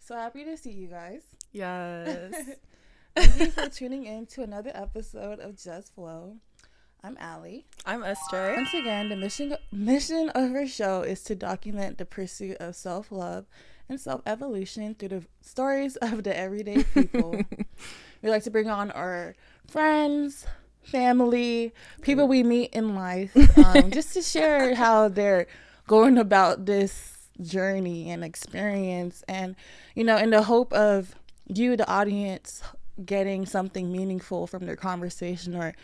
So happy to see you guys. Yes. Thank you for tuning in to another episode of Just Flow. I'm Allie. I'm SJ. Once again, the mission of our show is to document the pursuit of self-love and self-evolution through the stories of the everyday people. We like to bring on our friends, family, people we meet in life, just to share how they're going about this journey and experience, and in the hope of you, the audience, getting something meaningful from their conversation, or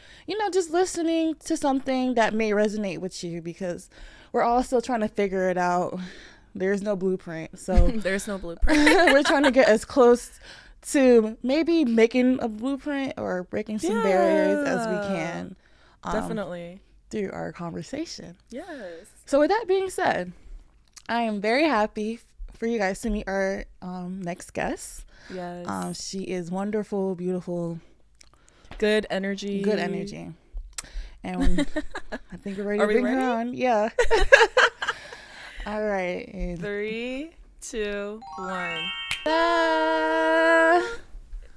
just listening to something that may resonate with you, because we're all still trying to figure it out. There's no blueprint, so There's no blueprint. we're trying to get as close to maybe making a blueprint or breaking some barriers as we can, Definitely, through our conversation. yes. So with that being said, I am very happy for you guys to meet our next guest. Yes. She is wonderful, beautiful, Good energy. and I think we're ready Are to we bring her ready? on. Yeah. All right. And 3, 2, 1. ta-da!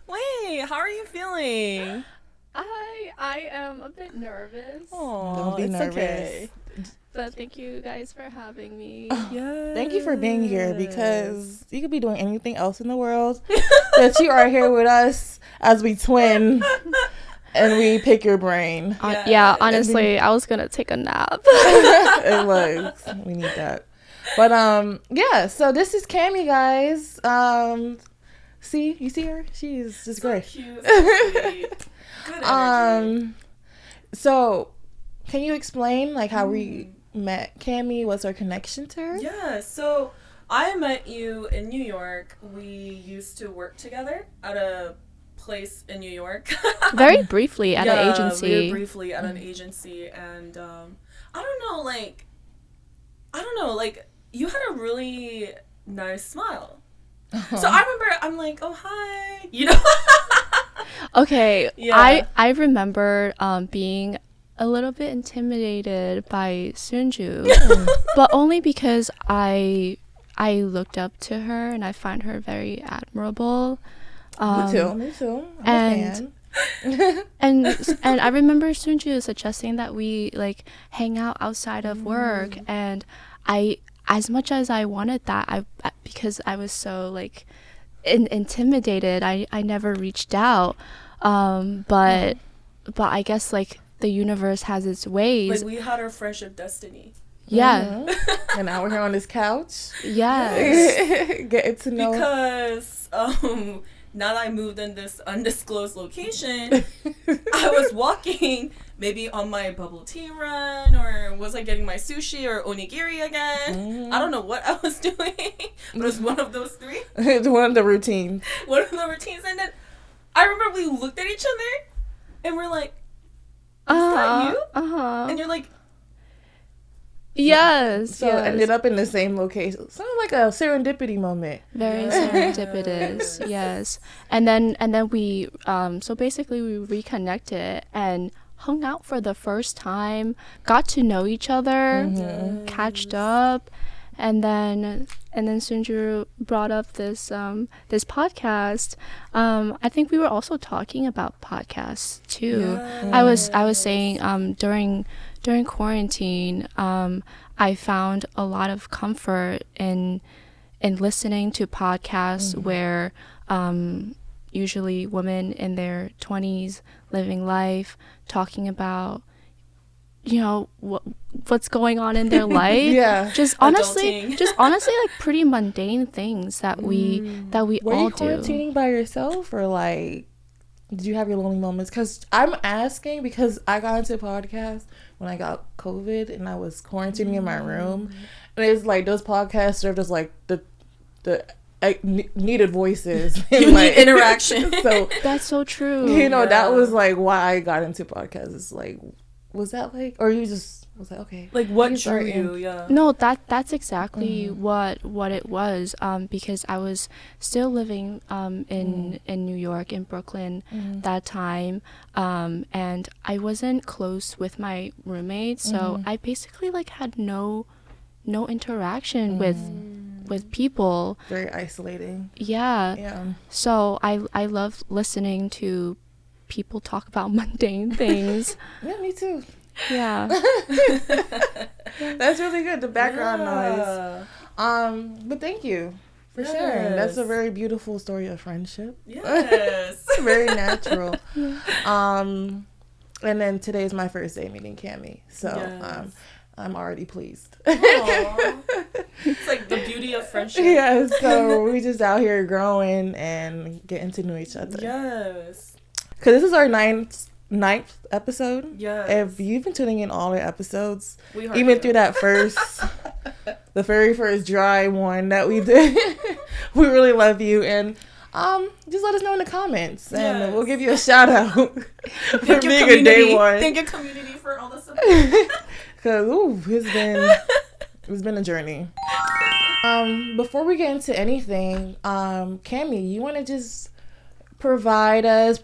Wait, how are you feeling? I am a bit nervous, Don't be it's nervous. okay. but thank you guys for having me. Yes. Thank you for being here, because you could be doing anything else in the world, but you are here with us as we twin and we pick your brain. Yeah, honestly, I was gonna take a nap. It was. We need that. But yeah, so this is Kamy, guys. You see her? She's just So great. cute, so sweet. Good energy. So can you explain like how we met Kamy? What's our connection to her? Yeah, so I met you in New York. We used to work together at a place in New York. Very briefly at an agency. Very briefly at an agency, and I don't know, like you had a really nice smile. So I remember, I'm like, oh hi, Okay, Yeah. I remember being a little bit intimidated by Sunju, but only because I looked up to her and I find her very admirable. Me too. I'm and- a fan. and I remember Sunju suggesting that we like hang out outside of work, and I, as much as I wanted that, because I was so like intimidated, I never reached out. But I guess like the universe has its ways. Like we had our friendship destiny. Yeah. And now we're here on this couch. Yes. Getting to know. Because now that I moved in this undisclosed location, I was walking maybe on my bubble tea run, or was I getting my sushi or onigiri again? I don't know what I was doing, but it was one of those three. It's one of the routines. One of the routines. And then I remember we looked at each other and we're like, is that you? And you're like, Yes. So yes. ended up in the same location. Sounded like a serendipity moment. Very Yes. serendipitous. Yes. And then we so basically we reconnected and hung out for the first time, got to know each other, catched up, and then Sunju brought up this this podcast. I think we were also talking about podcasts too. I was saying during quarantine, I found a lot of comfort in listening to podcasts where usually women in their 20s living life, talking about what's going on in their life. Yeah. Just honestly Adulting. like pretty mundane things that we Were all you do. quarantining by yourself, or like did you have your lonely moments? Because I'm asking because I got into podcasts when I got COVID and I was quarantining in my room, and it's like those podcasts are just like the needed voices. you And, like, need interaction. So That's so true. that Yeah. was like why I got into podcasts. It's like, was that like, or you just was like, okay, Like what these drew are you? in- Yeah. No, that's exactly what it was. Because I was still living in New York, in Brooklyn, that time, and I wasn't close with my roommates, so I basically like had no interaction with people. Very isolating. Yeah. Yeah. So I love listening to people talk about mundane things. Yeah, me too. Yeah. That's really good. The background Yeah. noise. But thank you for sharing. That's a very beautiful story of friendship. Yes. Very natural. And then today's my first day meeting Kamy, so Yes. I'm already pleased. Aw. It's like the beauty of friendship. Yeah, so we just out here growing and getting to know each other. Yes. Because this is our ninth episode. Yes. If you've been tuning in all our episodes, We heard even you. through that the very first dry one that we did, we really love you. And just let us know in the comments, and Yes. we'll give you a shout out for Thank you, being a community. day one. Thank you, community, for all the support. Because it's been a journey. Before we get into anything, Kamy, you want to just provide us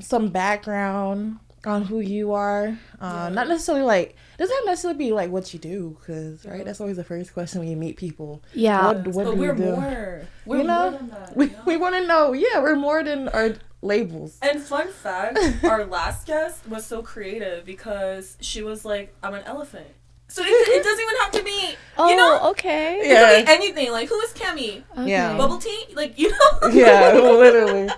some background on who you are? Not necessarily like, doesn't have necessarily be like what you do, because right, that's always the first question when you meet people. Yeah. What But do we're you do? more. We're You know, more than that. We want to know. Yeah, we're more than our labels. And fun fact, our last guest was so creative because she was like, I'm an elephant. So it doesn't even have to be, Oh, you know? okay. It Yeah. could be anything. Like, who is Kamy? Okay. Yeah. Bubble tea? Like, you know? Yeah, literally.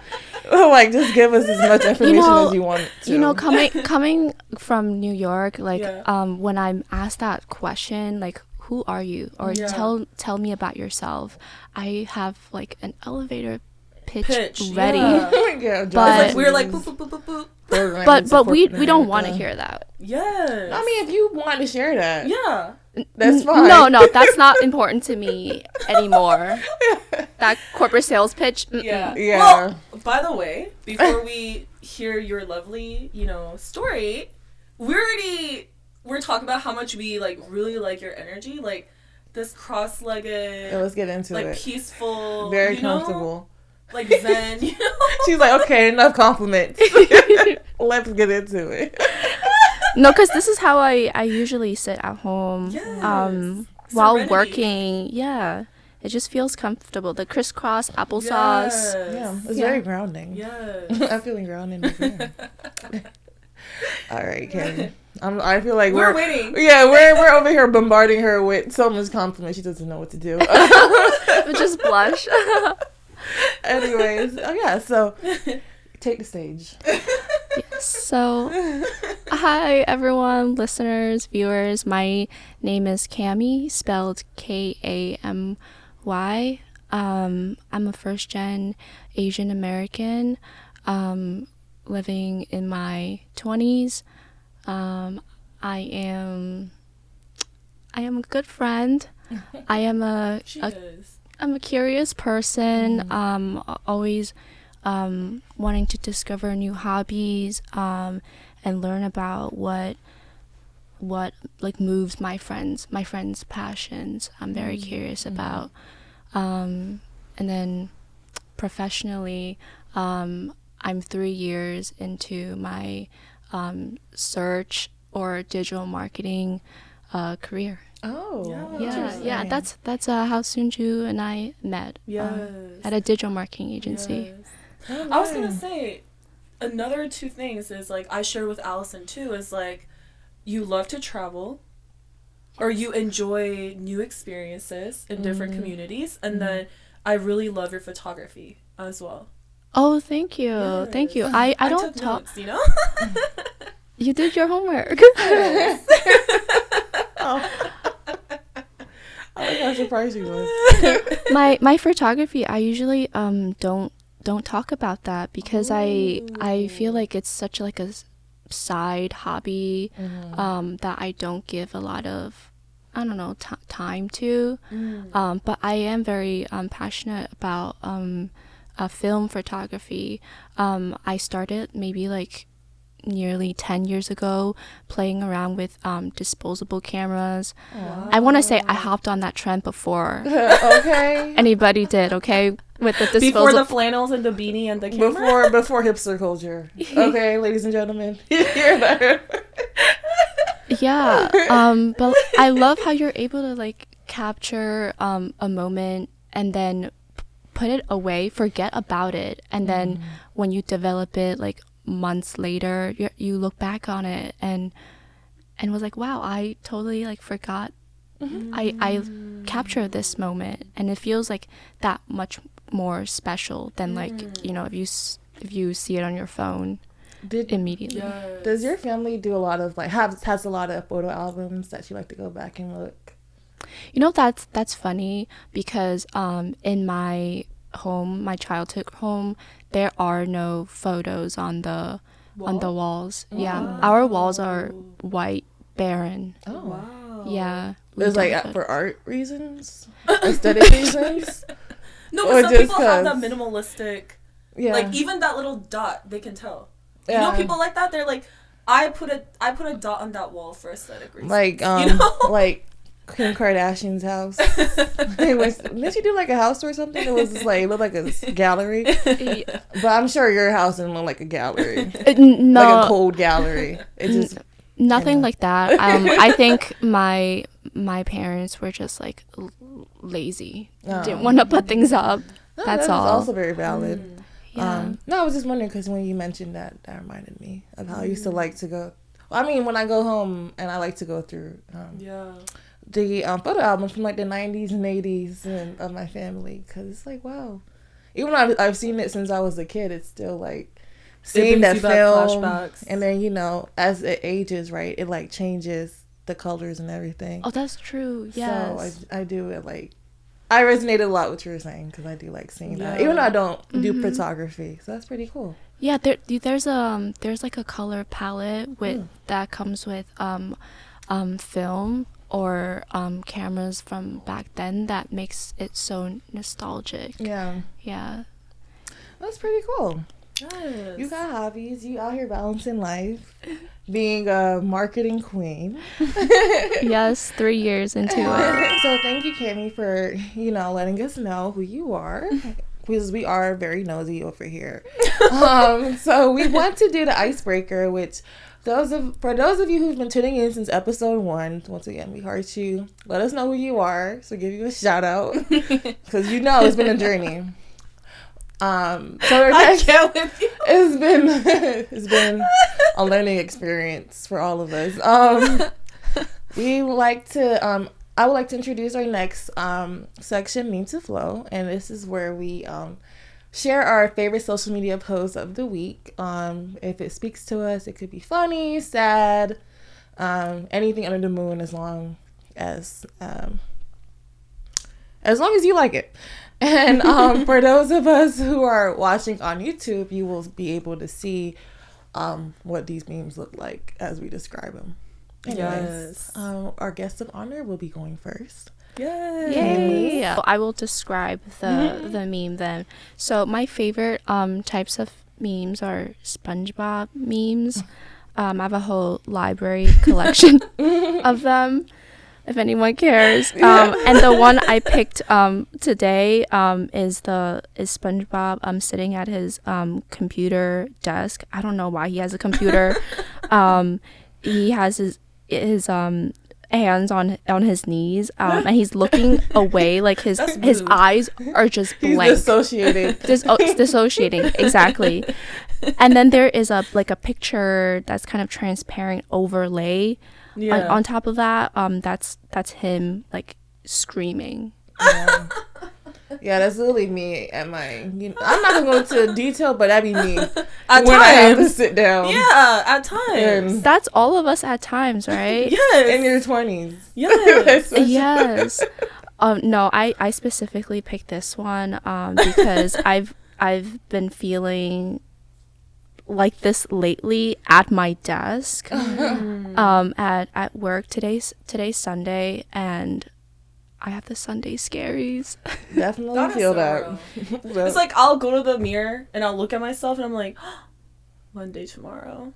Like, just give us as much information as you want to. You know, coming from New York, like Yeah. when I'm asked that question, like, who are you, or Yeah. tell me about yourself, I have like an elevator pitch ready. Yeah. Yeah, But- Like, we're like, boop, boop, boop, boop, boop. But we don't want to hear that. Yes. I mean, if you want to share that, yeah. that's fine. No, that's not important to me anymore. That corporate sales pitch. Mm-mm. Yeah. Yeah. Well, by the way, before we hear your lovely, story, we're talking about how much we like really like your energy, like this cross-legged, Yeah, let's get into like it. peaceful, Very comfortable. like zen. She's like, okay, enough compliments. Let's get into it. No, because this is how I usually sit at home. Yes. While Serenity. working. Yeah. It just feels comfortable. The crisscross applesauce. Yeah, it's Yeah. very grounding. Yes. I'm feeling grounded. All right, Kamy. I feel like We're waiting. Yeah, we're over here bombarding her with so much compliments. She doesn't know what to do. Just blush. Anyways, yeah. So take the stage. So, hi everyone, listeners, viewers. My name is Kamy, spelled Kamy. I'm a first-gen Asian American, living in my 20s. I am a good friend. I am She is. I'm a curious person. Always wanting to discover new hobbies and learn about what like moves my friends' passions. I'm very curious about. And then professionally, I'm 3 years into my search or digital marketing career. Oh, Yeah. That's how Sunju and I met. Yes. At a digital marketing agency. Yes. Oh, I was gonna nice. say, another two things is like I shared with Allison too is like, you love to travel, or you enjoy new experiences in different communities, and then I really love your photography as well. Oh, thank you. Thank you. Yes. I don't took talk. notes, you know. You did your homework. I like how surprised you was. my photography, I usually don't talk about that because I feel like it's such like a side hobby that I don't give a lot of time to. But I am very passionate about film photography. I started maybe like nearly 10 years ago playing around with disposable cameras. Wow. I want to say I hopped on that trend before Okay. anybody did, okay, with the Before disposable the flannels and the beanie and the camera. Before hipster culture. Okay, ladies and gentlemen. Hear that? Yeah, but I love how you're able to like capture a moment and then put it away, forget about it, and then when you develop it like months later, you look back on it and was like, wow, I totally like forgot. I captured this moment, and it feels like that much more special than like, you know, if you see it on your phone immediately. Yes. Does your family do a lot of like has a lot of photo albums that you like to go back and look? You know, that's funny because in my home, my childhood home, there are no photos on the walls. Yeah, our walls are white, barren. Oh, Wow. Yeah. it's like for art reasons, aesthetic reasons. No, Or but some just people have that 'cause- minimalistic. Yeah, Like even that little dot, they can tell. Yeah. You know, people like that. They're like, I put a dot on that wall for aesthetic reasons. like you know? like Kim Kardashian's house. Didn't she do like a house or something? It was just like it looked like a gallery. But I'm sure your house didn't look like a gallery, No, like a cold gallery. It just nothing know. like that. I think my parents were just like lazy. Oh. Didn't want to put things up. No, That's that all. is also very valid. Yeah. No, I was just wondering because when you mentioned that reminded me of how I used to like to go. I mean, when I go home and I like to go through Yeah. the photo albums from like the 90s and 80s and of my family because it's like, wow. Even though I've seen it since I was a kid, it's still like seeing that brings you back film. flashbacks. And then, you know, as it ages, right, it like changes the colors and everything. Oh, that's true. Yes. So I do it like, I resonated a lot with what you were saying because I do like seeing that. Yeah. Even though I don't do photography. So that's pretty cool. Yeah, there's like a color palette with that comes with film or cameras from back then that makes it so nostalgic. Yeah. Yeah. That's pretty cool. Yes. You got hobbies. You out here balancing life. Being a marketing queen. Yes, 3 years into it. So thank you, Kamy, for, you know, letting us know who you are. Because we are very nosy over here. So we want to do the icebreaker, which for those of you who've been tuning in since episode 1, once again, we heart you. Let us know who you are. So give you a shout out. Because you know it's been a journey. So I can't with you. it's been a learning experience for all of us. We would like to I would like to introduce our next section, Meme to Flow, and this is where we share our favorite social media posts of the week. If it speaks to us, it could be funny, sad, anything under the moon, as long as you like it. And for those of us who are watching on YouTube, you will be able to see what these memes look like as we describe them. Anyways, our guest of honor will be going first. Yay! I will describe the meme then. So my favorite types of memes are SpongeBob memes. I have a whole library collection of them, if anyone cares. And the one I picked today is SpongeBob sitting at his computer desk. I don't know why he has a computer. He has his hands on his knees, and he's looking away, like his eyes are just blank. He's dissociated. Dissociating, exactly. And then there is a picture that's kind of transparent overlay on top of that. That's him like screaming. Yeah, that's literally me at my. You know, I'm not gonna go into detail, but that'd be me At when times. I have to sit down. Yeah, at times. And That's all of us at times, right? Yes. in your 20s. Yes. Yes. No, I specifically picked this one because I've been feeling like this lately at my desk at work. Today's Sunday, and I have the Sunday scaries. Definitely That is feel so that. real. It's like I'll go to the mirror and I'll look at myself and I'm like, Monday tomorrow.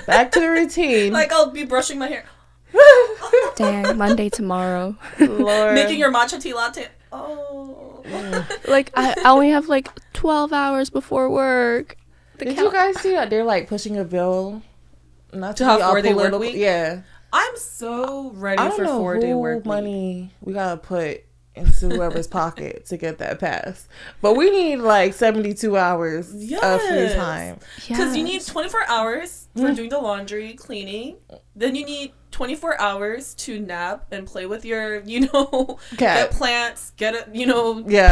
Back to the routine. Like I'll be brushing my hair. Dang, Monday tomorrow. Lord. Making your matcha tea latte. Oh. Like I only have like 12 hours before work. Did you guys see that they're like pushing a bill not to To have be all 4-day work political? week? Yeah. I'm so ready I don't for know 4-day who work week. money we gotta put into whoever's pocket to get that pass. But we need like 72 hours of free Yes. time. Because you need Yes. 24 hours for doing the laundry, cleaning. Then you need 24 hours to nap and play with your, Cat. get plants, Yeah.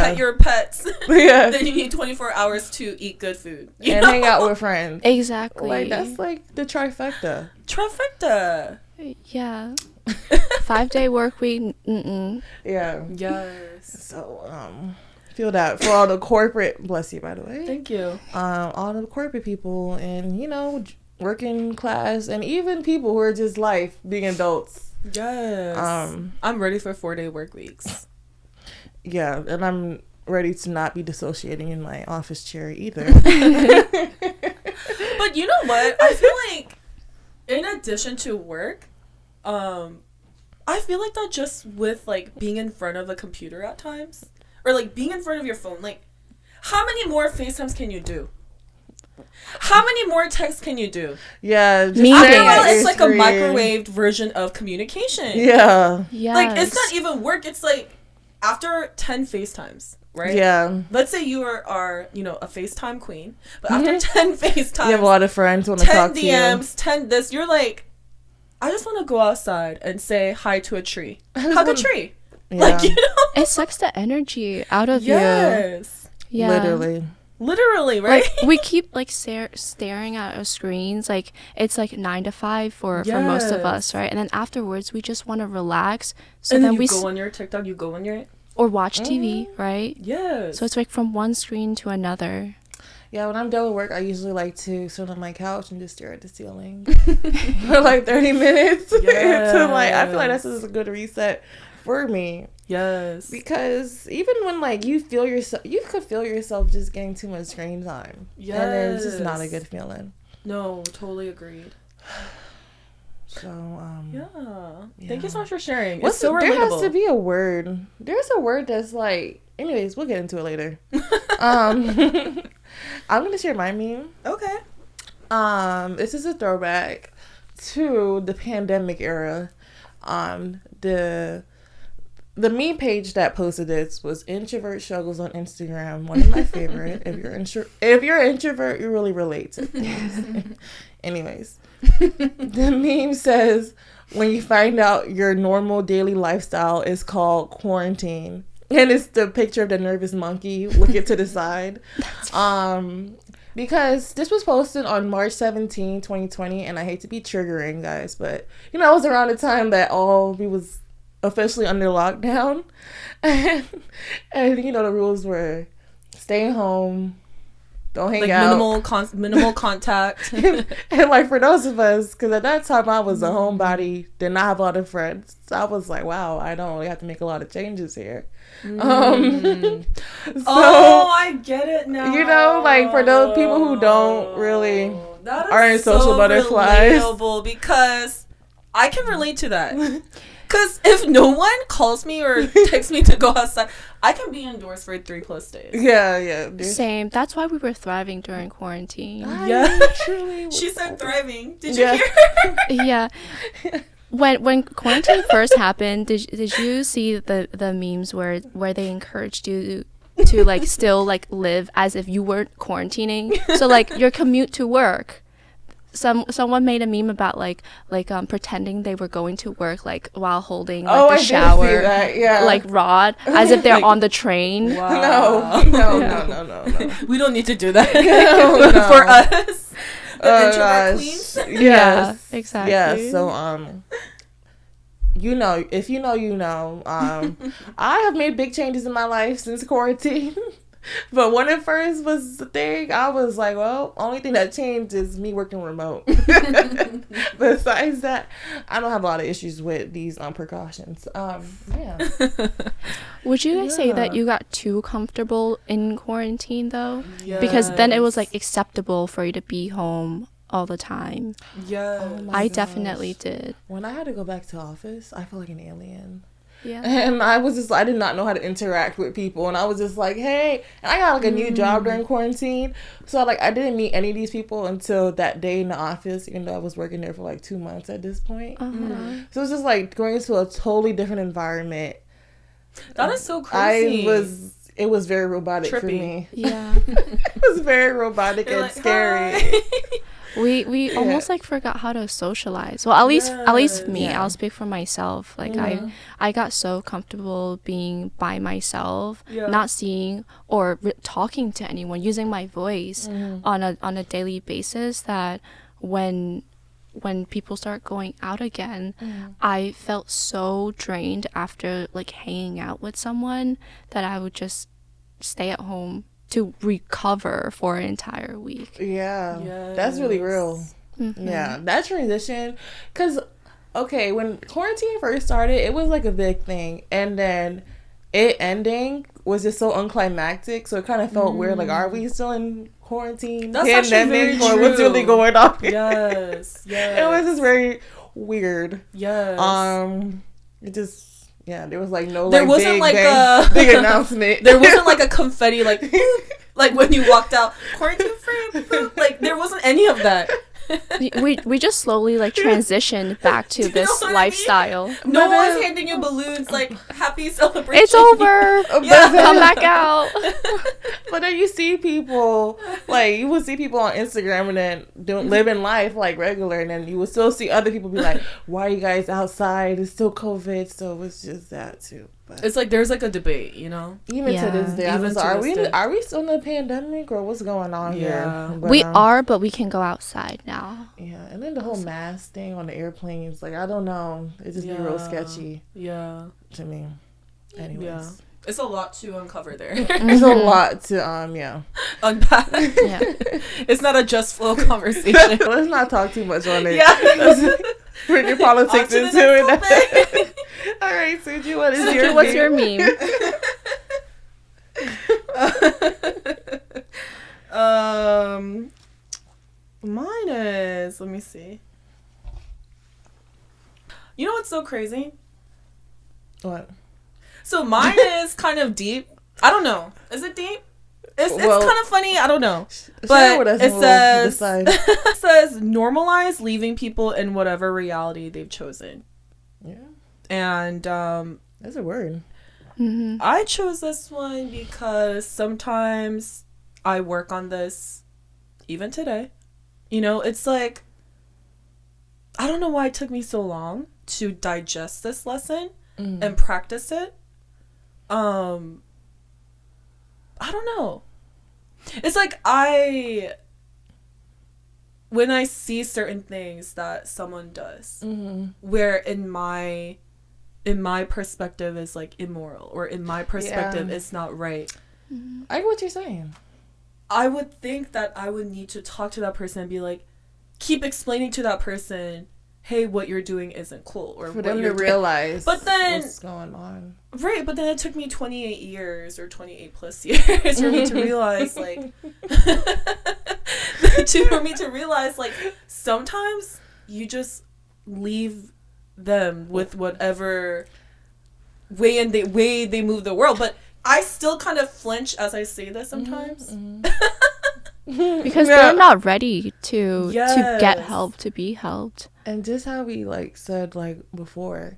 pet your pets. Yeah. Then you need 24 hours to eat good food. You And know? hang out with friends. Exactly. Like, that's like the trifecta. Trifecta. Yeah. 5-day work week. Mm-mm. Yeah. Yes. So, feel that for all the corporate, bless you, by the way. Thank you. All the corporate people and, working class and even people who are just life being adults. Yes. I'm ready for 4-day work weeks. Yeah, and I'm ready to not be dissociating in my office chair either. But you know what? I feel like in addition to work, I feel like that just with like being in front of a computer at times or like being in front of your phone, like how many more FaceTimes can you do? How many more texts can you do? Yeah, just Me After too. a while, it's like a screen. microwaved version of communication. Yeah. Yes. Like it's not even work. It's like after 10 FaceTimes, right? Yeah. Let's say you are a FaceTime queen, but after 10 FaceTimes, You have a lot of friends who want to 10 talk to you. DMs, 10 this, you're like, I just want to go outside and say hi to a tree. Hug a tree. Yeah. Like, you know? It sucks the energy out of you. Yes. Yeah. Literally, right? Like we keep like staring at our screens. Like it's like 9 to 5 for most of us, right? And then afterwards we just want to relax. So and then then you we go on your TikTok, you go on your... or watch TV, right? Yes. So it's like from one screen to another. Yeah, when I'm done with work, I usually like to sit on my couch and just stare at the ceiling for like 30 minutes. To like, I feel like that's just a good reset for me. Yes. Because even when like you could feel yourself just getting too much screen time. Yes. And it's just not a good feeling. No, totally agreed. So, Yeah. Thank you so much for sharing. What's It's so there relatable. has to be a word. There's a word that's like, anyways, we'll get into it later. I'm going to share my meme. Okay. This is a throwback to the pandemic era. The meme page that posted this was Introvert Struggles on Instagram. One of my favorite. If you're an introvert, you really relate to things. Anyways, the meme says, when you find out your normal daily lifestyle is called quarantine. And it's the picture of the nervous monkey looking to the side. Because this was posted on March 17, 2020, and I hate to be triggering, guys, but, it was around the time that we was officially under lockdown. And the rules were stay home, don't hang Like out. minimal contact. And like for those of us, because at that time I was a homebody, did not have a lot of friends. So I was like, wow, I don't really have to make a lot of changes here. So, I get it now. like for those people who don't really That is aren't social butterflies. relatable because I can relate to that. Because if no one calls me or texts me to go outside, I can be indoors for 3+ days. Yeah. Same. That's why we were thriving during quarantine. Yeah. Truly. She said thriving. Did you Yeah. hear her? Yeah. When quarantine first happened, did you see the memes where they encouraged you to like still like live as if you weren't quarantining? So like your commute to work. Someone made a meme about like pretending they were going to work like while holding like the shower I did see that. Yeah. like rod as if they're Like, on the train. Wow. No. We don't need to do that No. for us. The introvert Gosh. queens. Yes. Yeah, exactly. Yeah, so if you know, I have made big changes in my life since quarantine. But when it first was the thing, I was like, well, only thing that changed is me working remote. Besides that, I don't have a lot of issues with these precautions. Yeah. Would you guys say that Yeah. you got too comfortable in quarantine though? Because then it was like acceptable for you to be home all the time. Yeah. Oh my I gosh. definitely did. When I had to go back to office, I felt like an alien. Yeah. And I did not know how to interact with people. And I was just like, hey, and I got like a new job during quarantine. So like I didn't meet any of these people until that day in the office, even though I was working there for like 2 months at this point. So it was just like going into a totally different environment. That is so crazy. It was very robotic for me. Yeah. It was very robotic and like, scary. We almost like forgot how to socialize. Well, at least me. Yeah. I'll speak for myself. Like I got so comfortable being by myself, not seeing or talking to anyone, using my voice on a daily basis, that when people start going out again, I felt so drained after like hanging out with someone that I would just stay at home to recover for an entire week. Yeah. Yes. That's really real. Yeah. That transition, because, okay, when quarantine first started, it was like a big thing. And then it ending was just so unclimactic. So it kind of felt weird. Like, are we still in quarantine? That's actually very or what's really going on? Yes. It was just very weird. Yes. It just, yeah, there was like no, there like, wasn't big, like bang, big announcement. There wasn't like a confetti like like when you walked out, quarantine free, like there wasn't any of that. we just slowly like transitioned back to this lifestyle. No one's handing you balloons like happy celebration. It's over. Come back out. But then you see people, like, you would see people on Instagram and then living life like regular, and then you would still see other people be like, why are you guys outside? It's still COVID. So it's just that too. But it's like there's like a debate, you know? Even to this day, I was like, are we still in a pandemic or what's going on here? But, we are, but we can go outside now. Yeah, and then the whole mask thing on the airplanes, like, I don't know. It just be real sketchy. Yeah. To me. Anyways. Yeah. It's a lot to uncover there. It's a lot to, unpack. Yeah. It's not a just flow conversation. Let's not talk too much on it. Yeah. Let's bring your politics into it. All right, Suji, what's your meme? Mine is, let me see. You know what's so crazy? What? So mine is kind of deep. I don't know. Is it deep? It's kind of funny. I don't know. But it says normalize leaving people in whatever reality they've chosen. Yeah. And that's a word. I chose this one because sometimes I work on this even today. You know, it's like, I don't know why it took me so long to digest this lesson and practice it. I don't know. It's like when I see certain things that someone does, where in my perspective is like immoral, or in my perspective it's not right. I get what you're saying. I would think that I would need to talk to that person and be like, keep explaining to that person, hey, what you're doing isn't cool, or for them to realize what's going on. Right, but then it took me 28 years or 28 plus years for me to realize, like, for me to realize, like, sometimes you just leave them with whatever way they move the world. But I still kind of flinch as I say this sometimes. Because they're not ready to get help, to be helped. And just how we like said like before,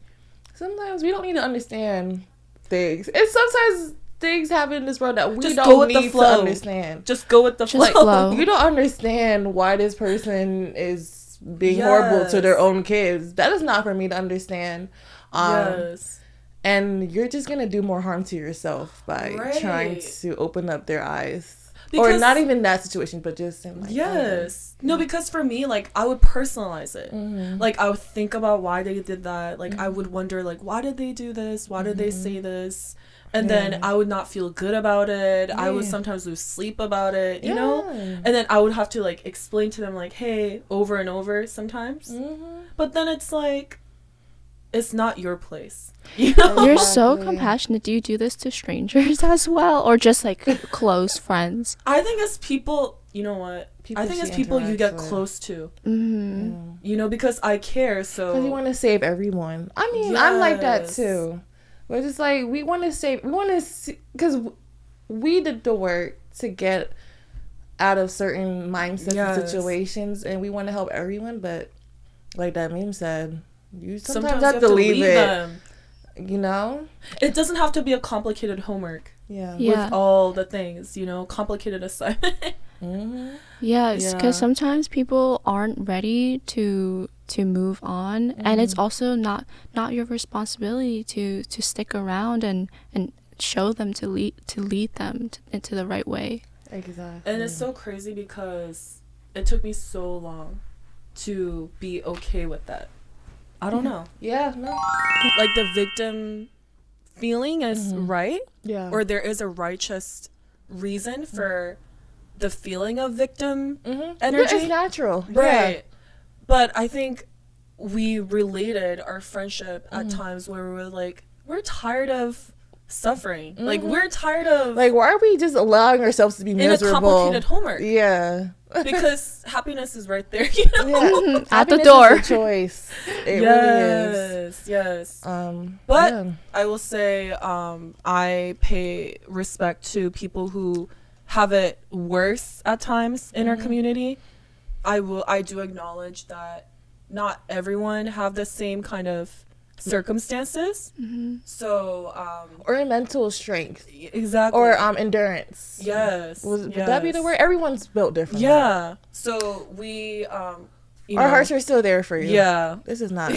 sometimes we don't need to understand things. And sometimes things happen in this world that we don't need to understand. Just go with the flow. You don't understand why this person is being horrible to their own kids. That is not for me to understand. And you're just gonna do more harm to yourself by trying to open up their eyes. Because, or not even that situation, but just in like no, because for me, like, I would personalize it. Like, I would think about why they did that. Like, I would wonder, like, why did they do this? Why did they say this? And then I would not feel good about it. I would sometimes lose sleep about it, you know? And then I would have to, like, explain to them, like, hey, over and over sometimes. But then it's like, it's not your place. You know? You're so compassionate. Do you do this to strangers as well, or just like close friends? I think as people, you know what? I think as people you get close to. You know, because I care. So because you want to save everyone. I mean, I'm like that too. But it's like we want to see, because we did the work to get out of certain mindsets and situations, and we want to help everyone. But like that meme said, you sometimes have to leave it. Them. You know, it doesn't have to be a complicated homework. Yeah. With all the things, you know, complicated assignment. Mm-hmm. Yes, because sometimes people aren't ready to move on, and it's also not your responsibility to stick around and show them to lead them into the right way. Exactly. And it's so crazy because it took me so long to be okay with that. I don't know. Yeah, no. Like the victim feeling is right. Yeah. Or there is a righteous reason for the feeling of victim energy. Yeah, it's natural. Right. Yeah. But I think we related our friendship at times where we were like, we're tired of suffering. Like, we're tired of... Like, why are we just allowing ourselves to be miserable? In a complicated homework. Yeah. Because happiness is right there, you know? Yeah. At the door. Is a choice. It really is. Yes. But I will say I pay respect to people who have it worse at times in our community. I do acknowledge that not everyone have the same kind of circumstances. So or mental strength. Exactly. Or endurance. Yes. Would that be the word? Everyone's built different. Yeah. So we our hearts are still there for you. Yeah. This is not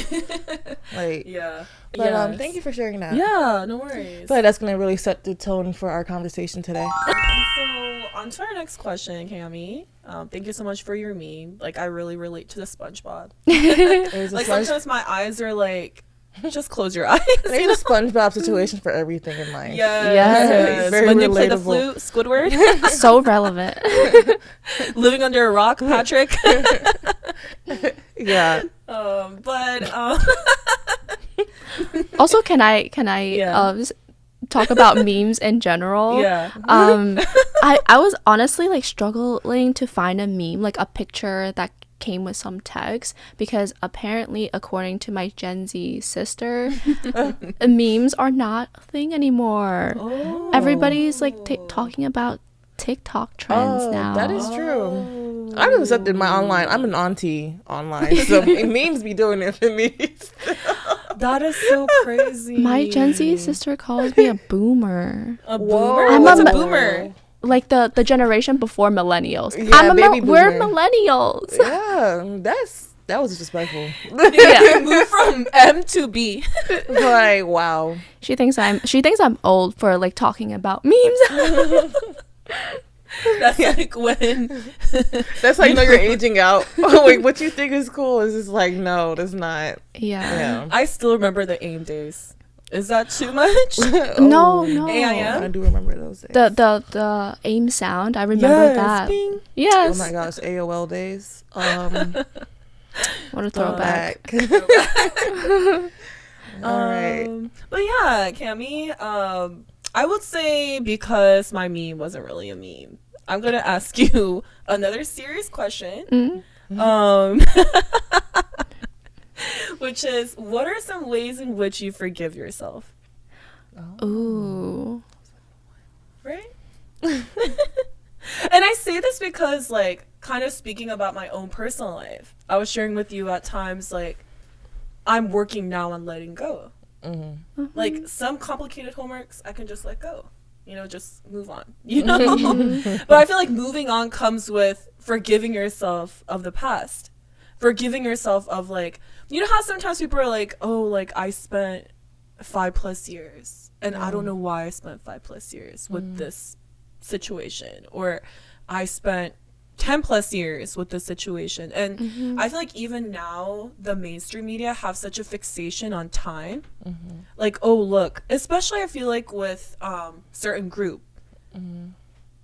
like yeah. But thank you for sharing that. Yeah, no worries. But that's gonna really set the tone for our conversation today. So on to our next question, Kamy. Thank you so much for your meme. Like, I really relate to the SpongeBob. Like sometimes my eyes are like, just close your eyes. There's a SpongeBob situation for everything in life. Yes. Very when relatable. you play the flute, Squidward. So relevant. Living under a rock, Patrick. Yeah. Also, can I talk about memes in general? Yeah. I was honestly like struggling to find a meme, like a picture that came with some text, because apparently, according to my Gen Z sister, memes are not a thing anymore. Oh. Everybody's like talking about TikTok trends now. That is true. I've accepted my online. I'm an auntie online, so memes be doing it for me. That is so crazy. My Gen Z sister calls me a boomer. A boomer? I'm What's a boomer? Like the generation before millennials. Yeah, We're millennials. Yeah, that was disrespectful. Yeah, move from M to B. Like, wow. She thinks I'm old for like talking about memes. That's like when that's how you know you're aging out. Like, what you think is cool is just like, no, that's not. Yeah. I still remember the AIM days. Is that too much? No. AIM? I do remember those days. The AIM sound, I remember that. Bing. Yes. Oh my gosh, AOL days. What a throwback. All right. But yeah, Kamy, I would say, because my meme wasn't really a meme, I'm gonna ask you another serious question. Which is, what are some ways in which you forgive yourself? Ooh. Right? And I say this because, like, kind of speaking about my own personal life, I was sharing with you at times, like, I'm working now on letting go. Like, some complicated homeworks I can just let go, you know, just move on, you know. But I feel like moving on comes with forgiving yourself of the past, forgiving yourself of, like, you know how sometimes people are like, oh, like, I spent 5+ years and I don't know why I spent 5+ years with this situation, or I spent 10+ years with this situation. And I feel like even now the mainstream media have such a fixation on time. Like, oh, look, especially I feel like with certain group,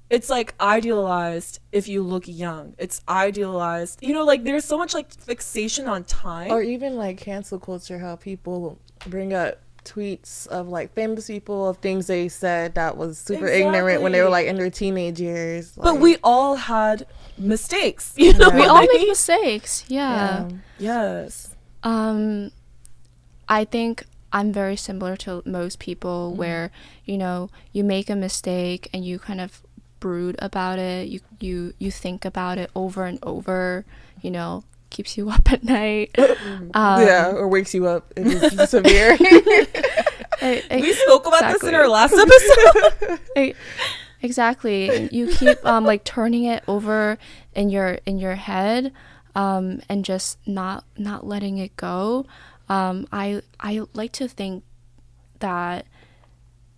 it's like idealized if you look young. It's idealized, you know, like there's so much like fixation on time. Or even like cancel culture, how people bring up tweets of like famous people of things they said that was super ignorant when they were like in their teenage years. Like, but we all had mistakes, you know. We all make mistakes. Yeah. Yes. I think I'm very similar to most people where, you know, you make a mistake and you kind of brood about it. You think about it over and over, you know, keeps you up at night. Yeah, or wakes you up. It is severe. We spoke about this in our last episode. Exactly. You keep like turning it over in your head, and just not letting it go. I like to think that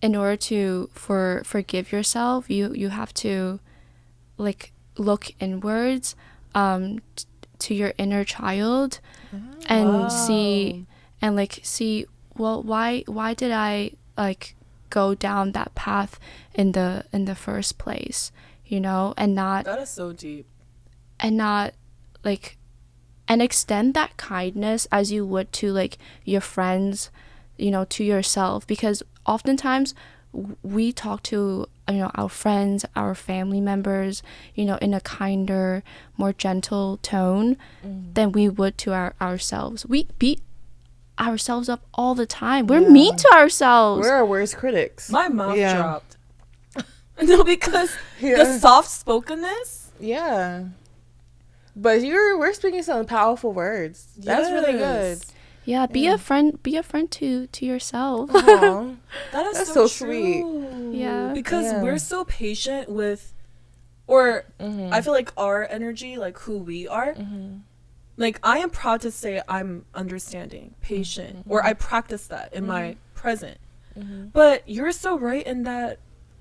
in order to forgive yourself, you have to like look inwards, to your inner child, and see well, why did I like go down that path in the first place, you know, and not That is so deep. and not like and extend that kindness as you would to like your friends, you know, to yourself, because oftentimes we talk to, you know, our friends, our family members, you know, in a kinder, more gentle tone than we would to ourselves. We beat ourselves up all the time. We're mean to ourselves. We're our worst critics. My mouth dropped. No, because the soft spokenness. Yeah. But we're speaking some powerful words. That's really good. Yeah, be a friend to yourself. Aww. That's so true. sweet. Yeah. Because we're so patient with, or I feel like our energy, like who we are. Like, I am proud to say I'm understanding, patient, or I practice that in my present. But you're so right in that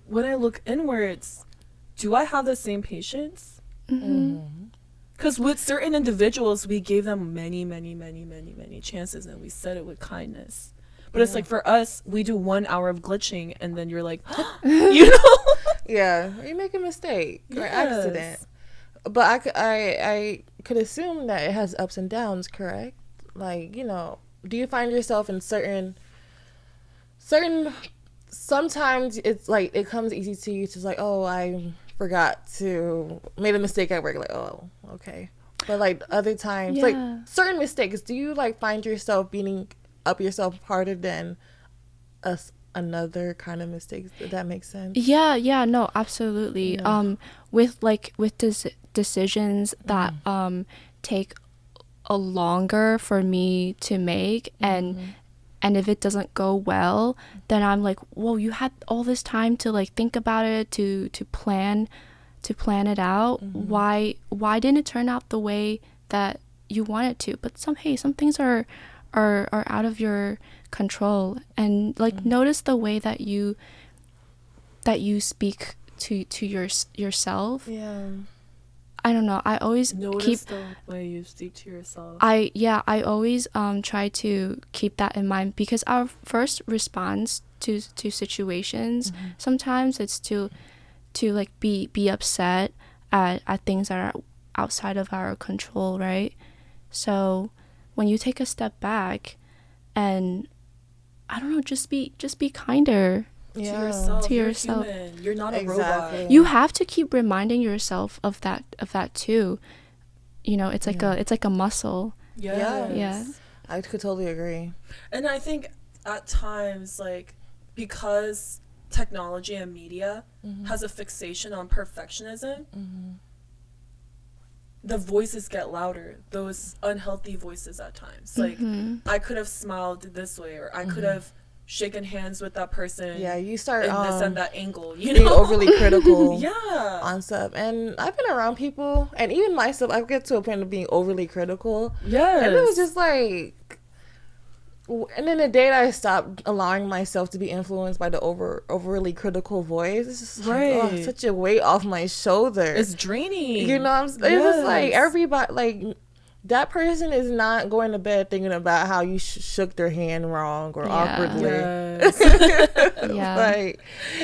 when I look inwards, do I have the same patience? Because with certain individuals, we gave them many, many, many, many, many chances, and we said it with kindness. But it's like for us, we do 1 hour of glitching, and then you're like, you know? Yeah, you make a mistake or accident. But I could assume that it has ups and downs, correct? Like, you know, do you find yourself in certain sometimes it's like it comes easy to you to like, oh, I forgot to made a mistake at work, like, oh, okay. But like other times, like certain mistakes, do you like find yourself beating up yourself harder than another kind of mistakes? Does that make sense? Yeah, no, absolutely. With decisions that take a longer for me to make, and if it doesn't go well, then I'm like, whoa, you had all this time to like think about it, to plan it out. Why didn't it turn out the way that you want it to? But some things are out of your control, and like notice the way that you speak to yourself. I don't know, I always Notice the way you speak to yourself. I always try to keep that in mind, because our first response to situations sometimes it's to like be upset at things that are outside of our control, right? So when you take a step back and I don't know, just be kinder to yourself. You're human. You're not a robot. You have to keep reminding yourself of that too. You know, it's like a muscle. Yeah. I could totally agree. And I think at times, like, because technology and media has a fixation on perfectionism, the voices get louder, those unhealthy voices at times. Like, I could have smiled this way, or I could have shaken hands with that person. Yeah, you start in this and that angle, you being know? overly critical on stuff. And I've been around people, and even myself, I get to a point of being overly critical. Yes. And it was just like, and then the day that I stopped allowing myself to be influenced by the overly critical voice, it's just like, such a weight off my shoulder. It's draining. You know what I'm saying? It's just like everybody, like, that person is not going to bed thinking about how you shook their hand wrong or awkwardly. Like,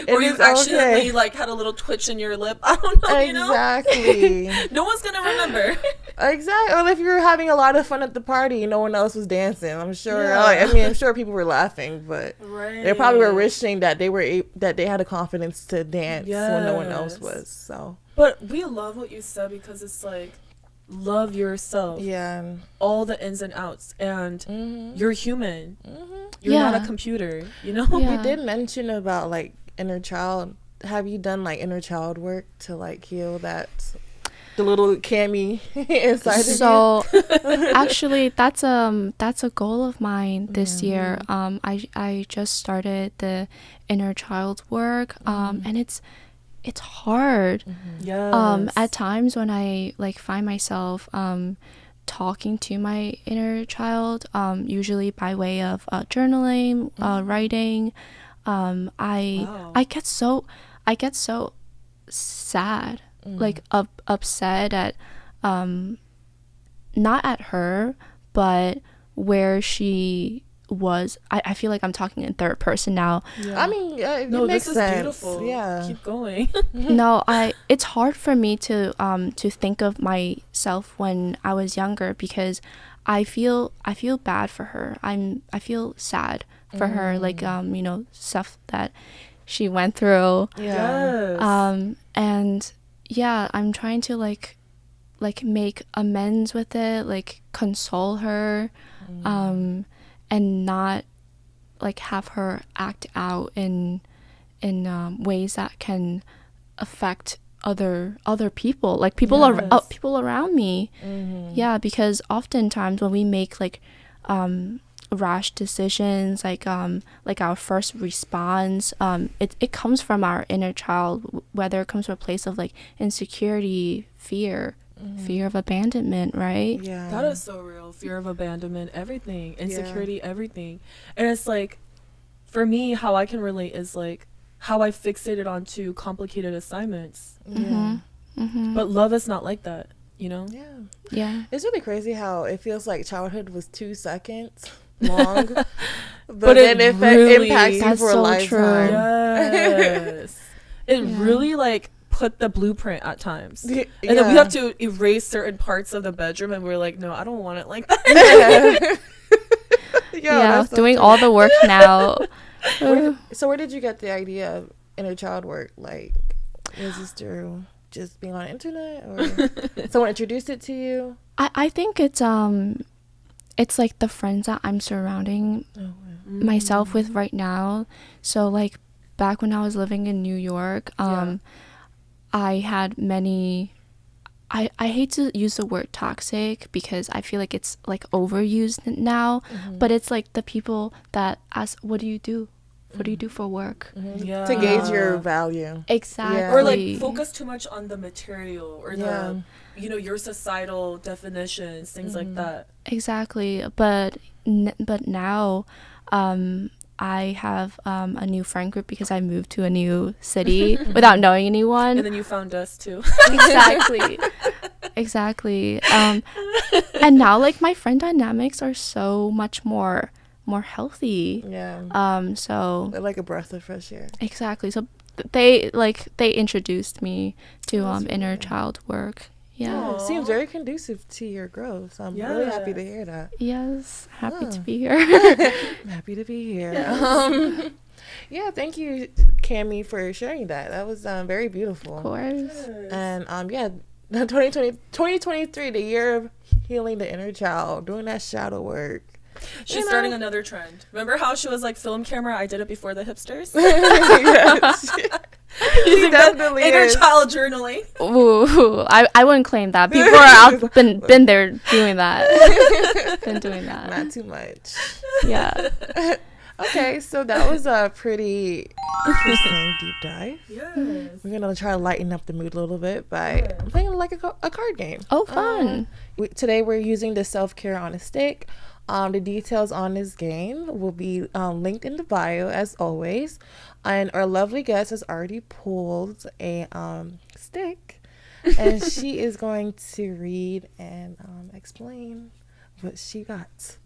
or you accidentally like had a little twitch in your lip. I don't know. Exactly. You know? No one's gonna remember. Exactly. Or if you're having a lot of fun at the party, no one else was dancing. I'm sure. I'm sure people were laughing, but they probably were wishing that they had the confidence to dance when no one else was. So. But we love what you said, because it's like, love yourself, Yeah. all the ins and outs, and Mm-hmm. you're human. Mm-hmm. You're not Yeah. a computer, you know? Yeah. We did mention about like inner child. Have you done like inner child work to like heal that the little Kamy inside of you? So actually that's a goal of mine this Yeah. year. I just started the inner child work, and it's hard. Yes. At times when I like find myself talking to my inner child, usually by way of journaling, writing, I Wow. I get so sad, like upset at not at her, but where she was. I feel like I'm talking in third person now. Yeah. I mean, it no, makes this is sense. beautiful. Yeah. Keep going. No, it's hard for me to think of myself when I was younger, because I feel bad for her. I feel sad for her, like stuff that she went through. Yeah. Yes. And yeah, I'm trying to like make amends with it, like console her, and not like have her act out in ways that can affect other people, like people Yes. people around me. Yeah, because oftentimes when we make like rash decisions, like our first response, it comes from our inner child, whether it comes from a place of like insecurity, fear of abandonment, right? Yeah. That is so real. Fear of abandonment, everything, insecurity, everything. And it's like, for me, how I can relate is like how I fixated onto complicated assignments. Yeah. But love is not like that, you know? Yeah. Yeah. It's really crazy how it feels like childhood was 2 seconds long, but it then it really- impacts you That's for a so lifetime. true. Yes. It Yeah. really like put the blueprint at times. Yeah. And then we have to erase certain parts of the bedroom, and we're like, no, I don't want it like that. Yeah, that's so doing true. all the work now. So where did you get the idea of inner child work? Like, was this through just being on the internet, or someone introduced it to you? I think it's like the friends that I'm surrounding myself with right now. So like back when I was living in New York, I had many. I hate to use the word toxic because I feel like it's like overused now, but it's like the people that ask, what do you do? What do you do for work? Yeah. To gauge your value. Exactly. Yeah. Or like focus too much on the material or Yeah. the your societal definitions, things like that. Exactly. But now I have a new friend group because I moved to a new city without knowing anyone. And then you found us too. Exactly. And now like my friend dynamics are so much more healthy. Yeah. So Like a breath of fresh air. exactly. So they introduced me to inner child work. Yeah. Aw. Seems very conducive to your growth. So I'm really happy to Yes. hear that. Yes. Happy to Oh. be here. I'm happy to be here. Yeah, thank you, Kamy, for sharing that. That was very beautiful. Of course. And yeah, 2023, the year of healing the inner child, doing that shadow work. She's starting another trend. Remember how she was like, film camera, I did it before the hipsters? Yes. She definitely Inner is. child journaling. Ooh, I wouldn't claim that. People are out been there doing that. Been doing that. Not too much. Yeah. Okay, so that was a pretty interesting deep dive. Yes. We're gonna try to lighten up the mood a little bit by playing like a card game. Oh, fun. Today we're using the self-care on a stick. The details on this game will be linked in the bio as always. And our lovely guest has already pulled a stick, and she is going to read and explain what she got.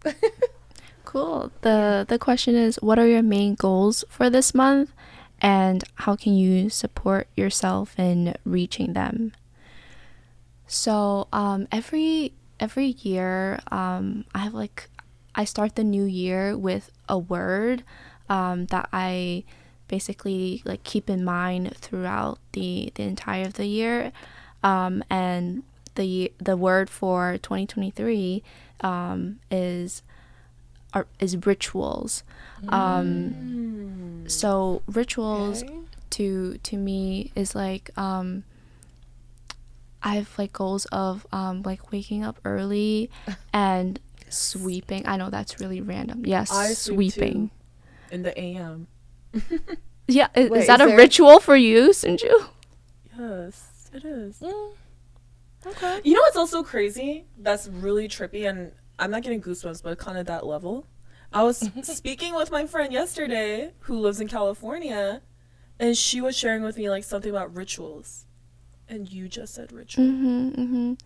Cool. The question is, what are your main goals for this month, and how can you support yourself in reaching them? So every year I start the new year with a word that I basically keep in mind throughout the entire of the year, and the word for 2023 is rituals. So rituals to me is like I have like goals of like waking up early and sweeping. I know that's really random. Yes, I sweeping too, in the AM. Yeah, Wait, is that is a there- ritual for you, Sunju? Yes, it is. Okay. You know what's also crazy? That's really trippy, and I'm not getting goosebumps, but kind of that level. I was speaking with my friend yesterday who lives in California, and she was sharing with me like something about rituals. And you just said ritual.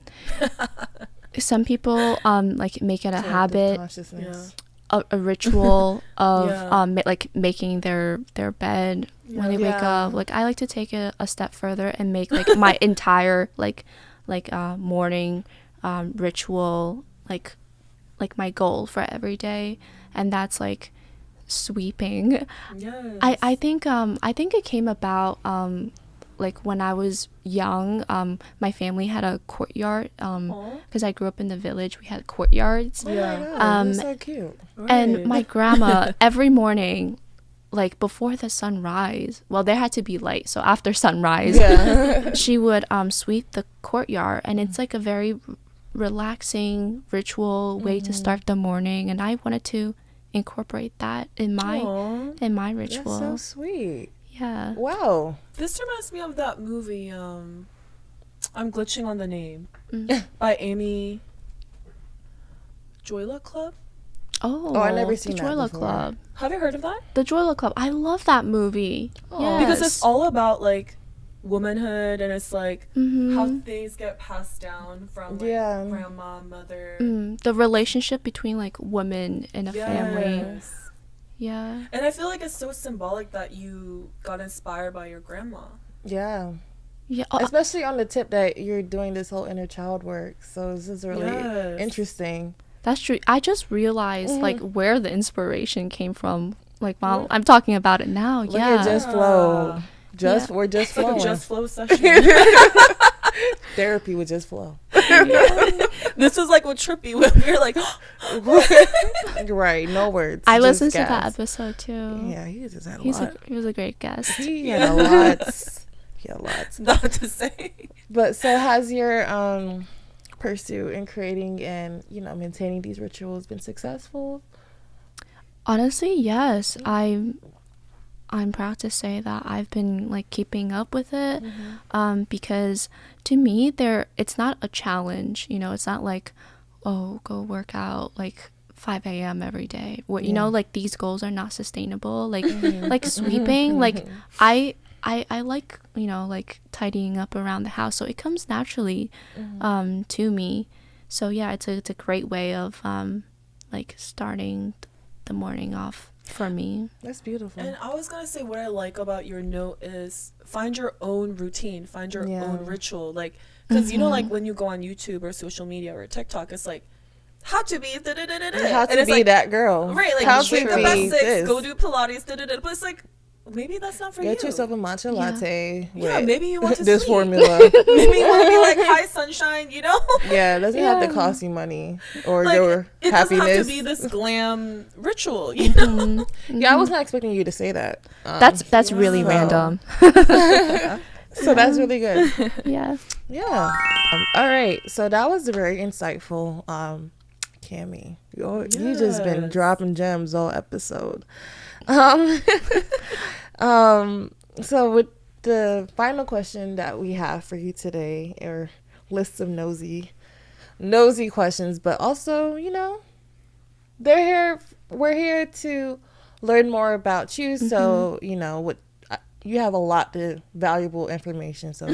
Some people like make it a habit, Consciousness. a ritual of Yeah. like making their bed when they wake Yeah. up. Like I like to take it a step further and make like my entire like morning ritual like my goal for every day, and that's like sweeping. Yes. I think it came about like when I was young. My family had a courtyard because I grew up in the village. We had courtyards. Yeah. Oh my God, that's Um, so cute. And Right. my grandma, every morning, like before the sunrise, well, there had to be light, so after sunrise, Yeah. she would sweep the courtyard, and it's like a very relaxing ritual way to start the morning, and I wanted to incorporate that in my Aw. my That's ritual. so sweet. Yeah. Wow. This reminds me of that movie, I'm glitching on the name, Mm. by Amy Joyla Club. Oh, I never seen the that Joyla before. Club. Have you heard of that? The Joyla Club. I love that movie. Aw. Because Yes. it's all about like womanhood, and it's like Mhm. how things get passed down from like Yeah. grandma, mother. The relationship between like women in a family. Yes. Yeah. And I feel like it's so symbolic that you got inspired by your grandma. Yeah. Yeah. Especially on the tip that you're doing this whole inner child work. So this is really Yes. interesting. That's true. I just realized like where the inspiration came from. Like while Yeah. I'm talking about it now. Look Yeah. at just flow. Yeah. We're just It's like flowing. a just flow session. Therapy would just flow. This was like what trippy when we were like, Right. No words. I just listened to that gas. episode too. Yeah, he just had a He lot. was a great guest. He had a lot. He had lots. not to say. But so has your pursuit in creating and maintaining these rituals been successful? Honestly, yes. I'm proud to say that I've been like keeping up with it, because to me it's not a challenge. It's not like, oh, go work out like 5 a.m. every day. Like these goals are not sustainable. Like like sweeping. Like I like like tidying up around the house, so it comes naturally to me. So yeah, it's a great way of like starting the morning off for me. That's beautiful. And I was gonna say what I like about your note is find your own routine, find your own ritual. Like, because like when you go on YouTube or social media or TikTok, it's like how to be da-da-da-da-da. How And to it's be like, that girl. right? Like How wake to up at be 6, this. go do Pilates, da-da-da. But it's like maybe that's not for Get you. yourself a matcha Yeah. latte. Yeah, with maybe you want to this sleep. formula. Maybe you want to be like high sunshine, Yeah, it doesn't have to Yeah. cost you money or Like, your it doesn't happiness. have to be this glam ritual, you know? Yeah, I was not expecting you to say that. That's really so- random. So that's really good. Yeah. Yeah. All right. So that was very insightful, Kamy. You just been Yes. dropping gems all episode. So with the final question that we have for you today, or lists of nosy questions, but also, we're here to learn more about you. So, you have a lot of valuable information. So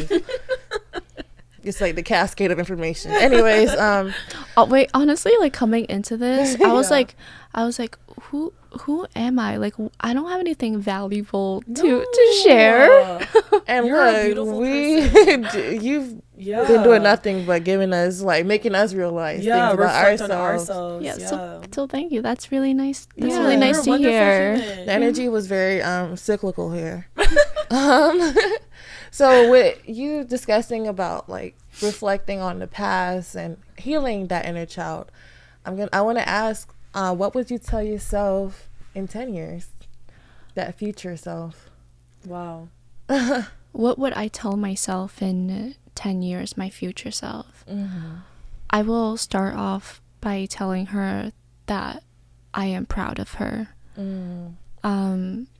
it's like the cascade of information. Anyways, Oh wait, honestly, like coming into this, I was Yeah. like, who am I? Like, I don't have anything valuable to share. and You're a look, beautiful you've Yeah. been doing nothing but giving us, like, making us realize Yeah, things about reflect on ourselves. ourselves. Yeah, Yeah. so thank you. That's really nice. That's Yeah. really nice You're a to wonderful hear. human. The energy was very cyclical here. So with you discussing about like reflecting on the past and healing that inner child, I want to ask, what would you tell yourself in 10 years? That future self. Wow. What would I tell myself in 10 years, my future self? I will start off by telling her that I am proud of her.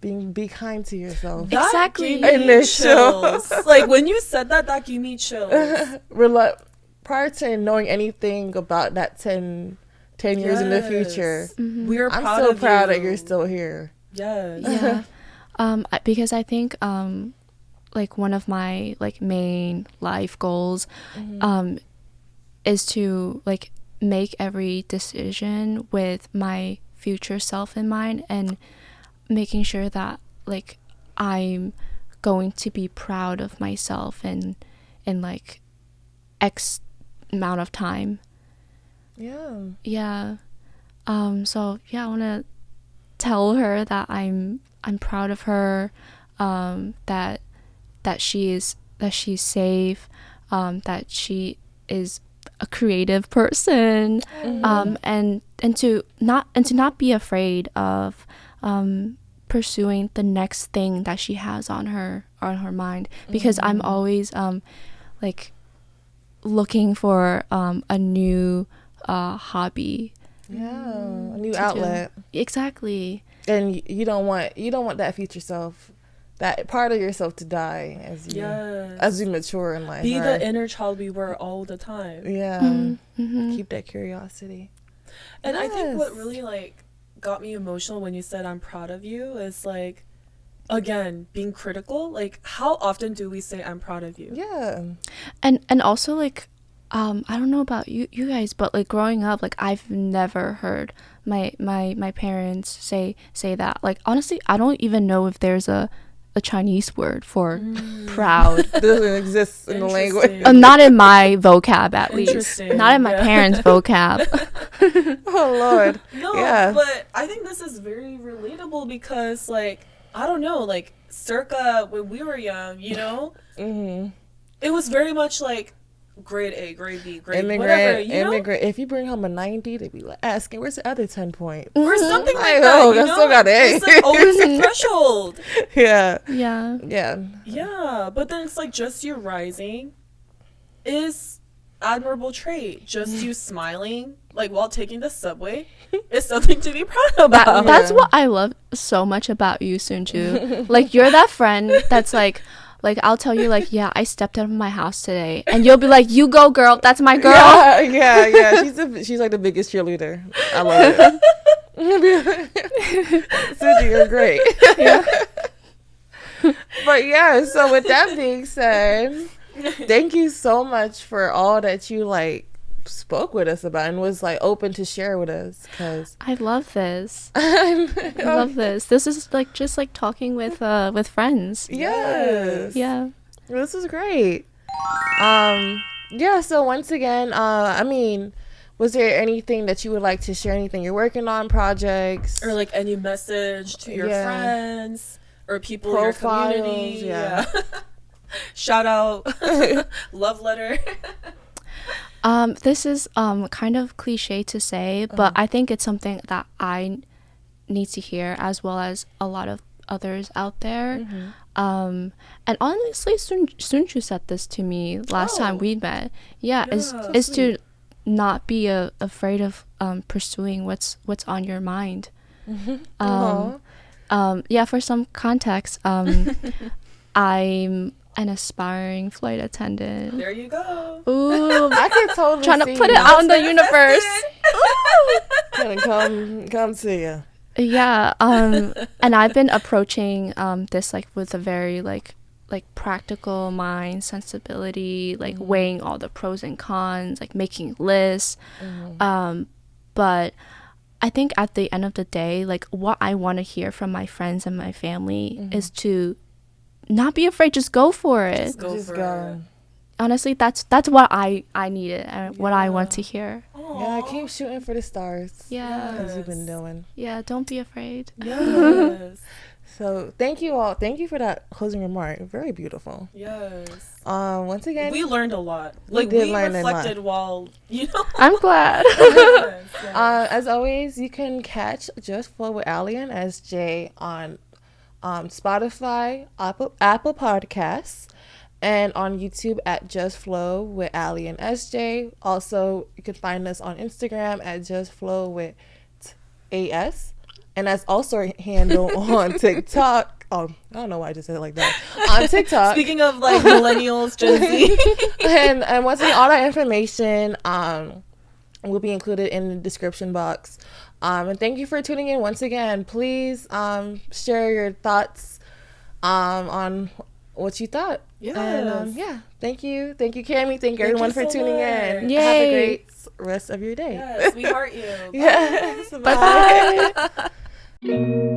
Be kind to yourself. That Exactly. gave me Initial. chills. Like when you said that, that gave me chills. Prior to knowing anything about that 10 years in the future, We are I'm proud so of proud you. that you're still here. Yes. Yeah. Because I think like one of my like main life goals is to like make every decision with my future self in mind, and making sure that like I'm going to be proud of myself in like X amount of time. Yeah. So yeah, I want to tell her that I'm proud of her, that she's safe, that she is a creative person, and to not be afraid of pursuing the next thing that she has on her mind, because I'm always like looking for a new hobby. A new outlet. Exactly. And you don't want that future self, that part of yourself, to die as you mature in life. Be right? the inner child we were all the time. Yeah. Keep that curiosity. And I think what really like got me emotional when you said I'm proud of you is like, again, being critical. Like, how often do we say I'm proud of you? Yeah. And also like I don't know about you guys, but like growing up, like I've never heard my parents say that. Like honestly, I don't even know if there's a Chinese word for proud. Doesn't exist in the language. Not in my vocab, at least. Interesting. Not in my parents' vocab. Oh Lord. No, Yeah. but I think this is very relatable because, like, I don't know, like, circa when we were young, you know, it was very much like grade A, grade B, grade whatever, you know? If you bring home a 90, they'd be like asking, "Where's the other 10 points?" Or something like Like, that. oh, You I know? still got A. It's like always a threshold. Yeah. Yeah. Yeah, but then it's like just you rising is admirable trait. Just you smiling, like while taking the subway, is something to be proud about. That's what I love so much about you, Sunju. Like you're that friend that's like I'll tell you like, yeah, I stepped out of my house today, and you'll be like, you go girl, that's my girl. Yeah. She's like the biggest cheerleader. I love it. Suji, you're great. Yeah. But yeah, so with that being said, thank you so much for all that you like spoke with us about and was like open to share with us, because I love this. I love this. This is like just like talking with friends. Yes. Yeah. This is great. Yeah, so once again, I mean, was there anything that you would like to share, anything you're working on, projects? Or like any message to your friends or people Profiles, in your community. yeah. Shout out. Love letter. This is kind of cliche to say, but I think it's something that I need to hear, as well as a lot of others out there. And honestly, Sunju said this to me last time we met. Yeah, is to not be afraid of pursuing what's on your mind. Yeah, for some context, I'm an aspiring flight attendant. There you go. Ooh, I can totally trying to see put it you. out in the universe. Gonna come to you. Yeah, and I've been approaching this like with a very like practical mind, sensibility, like weighing all the pros and cons, like making lists. But I think at the end of the day, like what I want to hear from my friends and my family is to not be afraid, just go for it. Just go. Honestly, that's what I needed and what I want to hear. Yeah, keep shooting for the stars. Yeah. As you've been doing. Yeah, don't be afraid. Yes. So thank you all. Thank you for that closing remark. Very beautiful. Yes. Once again, We learned a lot. We Like did we learn a lot. reflected while I'm glad. Yes, yes. as always, you can catch Just Flow with Ali and SJ on Spotify, Apple Podcasts, and on YouTube at Just Flow with Ali and SJ. Also, you can find us on Instagram at Just Flow with AS. And that's also our handle on TikTok. Oh, I don't know why I just said it like that. On TikTok. Speaking of like millennials, Gen Z. and once again, all that information will be included in the description box. And thank you for tuning in once again. Please share your thoughts on what you thought. Yes. And thank you, Kamy. Thank you everyone you for so tuning in. much. Have a Yay. great rest of your day. Yes, we heart you. Yes. Bye. Bye.